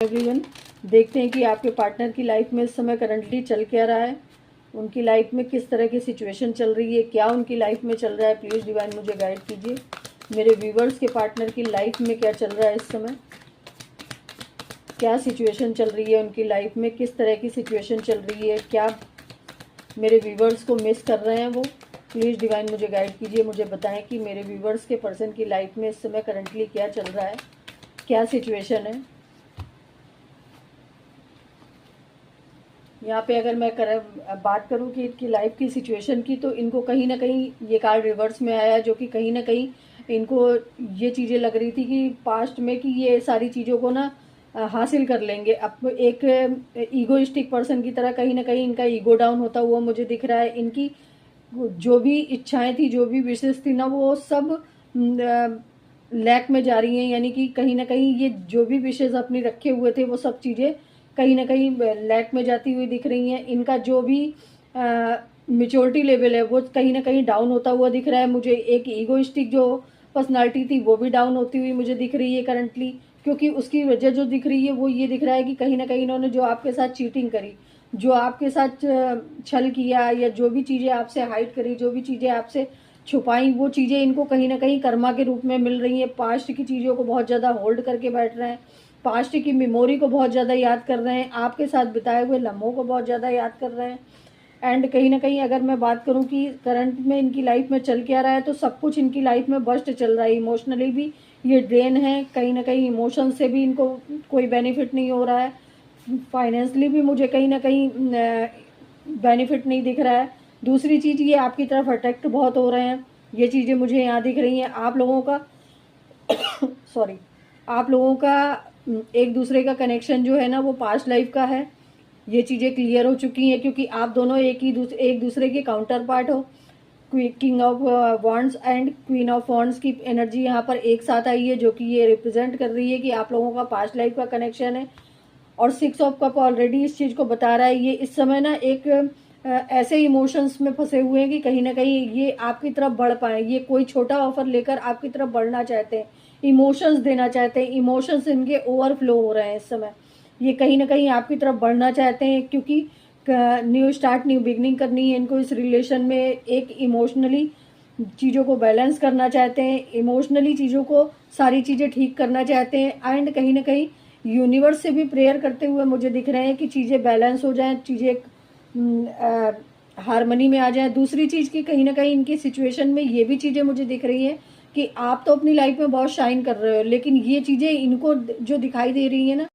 Everyone, देखते हैं कि आपके पार्टनर की लाइफ में इस समय करंटली चल क्या रहा है, उनकी लाइफ में किस तरह की सिचुएशन चल रही है, क्या उनकी लाइफ में चल रहा है। प्लीज़ डिवाइन मुझे गाइड कीजिए। मेरे व्यूवर्स के पार्टनर की लाइफ में क्या चल रहा है इस समय, क्या सिचुएशन चल रही है उनकी लाइफ में, किस तरह की सिचुएशन चल रही है, क्या मेरे व्यूवर्स को मिस कर रहे हैं वो। प्लीज़ डिवाइन मुझे गाइड कीजिए, मुझे बताएं कि मेरे व्यूवर्स के पर्सन की लाइफ में इस समय करंटली क्या चल रहा है, क्या सिचुएशन है। यहाँ पे अगर मैं बात करूँ कि इनकी लाइफ की सिचुएशन की, तो इनको कहीं ना कहीं ये कार्ड रिवर्स में आया, जो कि कहीं ना कहीं इनको ये चीज़ें लग रही थी कि पास्ट में कि ये सारी चीज़ों को ना हासिल कर लेंगे। अब एक ईगोइस्टिक पर्सन की तरह कहीं ना कहीं इनका ईगो डाउन होता हुआ मुझे दिख रहा है। इनकी जो भी इच्छाएं थी, जो भी विशेष थी ना, वो सब लैक में जा रही हैं। यानी कि कहीं ना कहीं ये जो भी विशेष अपनी रखे हुए थे, वो सब चीज़ें कहीं ना कहीं लैक में जाती हुई दिख रही हैं। इनका जो भी मेच्योरिटी लेवल है वो कहीं ना कहीं डाउन होता हुआ दिख रहा है मुझे। एक ईगोइस्टिक जो पर्सनालिटी थी वो भी डाउन होती हुई मुझे दिख रही है करंटली, क्योंकि उसकी वजह जो दिख रही है वो ये दिख रहा है कि कहीं ना कहीं इन्होंने जो आपके साथ चीटिंग करी, जो आपके साथ छल किया, या जो भी चीज़ें आपसे हाइड करी, जो भी चीज़ें आपसे छुपाई, वो चीज़ें इनको कहीं ना कहीं कर्मा के रूप में मिल रही हैं। पास्ट की चीज़ों को बहुत ज़्यादा होल्ड करके बैठ रहे हैं, पास्ट की मेमोरी को बहुत ज़्यादा याद कर रहे हैं, आपके साथ बिताए हुए लम्हों को बहुत ज़्यादा याद कर रहे हैं। एंड कहीं ना कहीं अगर मैं बात करूं कि करंट में इनकी लाइफ में चल क्या रहा है, तो सब कुछ इनकी लाइफ में बस्ट चल रहा है। इमोशनली भी ये ड्रेन है, कहीं ना कहीं इमोशन से भी इनको कोई बेनिफिट नहीं हो रहा है। फाइनेंशियली भी मुझे कहीं ना कहीं बेनिफिट नहीं दिख रहा है। दूसरी चीज़, ये आपकी तरफ अट्रैक्ट बहुत हो रहे हैं, ये चीज़ें मुझे यहाँ दिख रही हैं। आप लोगों का सॉरी, आप लोगों का एक दूसरे का कनेक्शन जो है ना, वो पास्ट लाइफ का है। ये चीज़ें क्लियर हो चुकी हैं, क्योंकि आप दोनों एक दूसरे के काउंटर पार्ट हो। King of wands and queen of wands की एनर्जी यहाँ पर एक साथ आई है, जो कि ये रिप्रेजेंट कर रही है कि आप लोगों का पास्ट लाइफ का कनेक्शन है। और 6 ऑफ कप ऑलरेडी इस चीज़ को बता रहा है। ये इस समय ना एक ऐसे इमोशंस में फंसे हुए हैं कि कहीं ना कहीं ये आपकी तरफ बढ़ पाए। ये कोई छोटा ऑफर लेकर आपकी तरफ बढ़ना चाहते हैं, इमोशंस देना चाहते हैं, इमोशंस इनके ओवरफ्लो हो रहे हैं इस समय। ये कहीं ना कहीं आपकी तरफ बढ़ना चाहते हैं, क्योंकि न्यू स्टार्ट, न्यू बिगनिंग करनी है इनको इस रिलेशन में। एक इमोशनली चीज़ों को बैलेंस करना चाहते हैं, इमोशनली चीज़ों को सारी चीज़ें ठीक करना चाहते हैं। एंड कहीं ना कहीं यूनिवर्स से भी प्रेयर करते हुए मुझे दिख रहे हैं कि चीज़ें बैलेंस हो जाएं, चीज़ें हारमनी में आ जाए। दूसरी चीज़ की कहीं ना कहीं इनकी सिचुएशन में ये भी चीज़ें मुझे दिख रही हैं कि आप तो अपनी लाइफ में बहुत शाइन कर रहे हो, लेकिन ये चीज़ें इनको जो दिखाई दे रही है ना,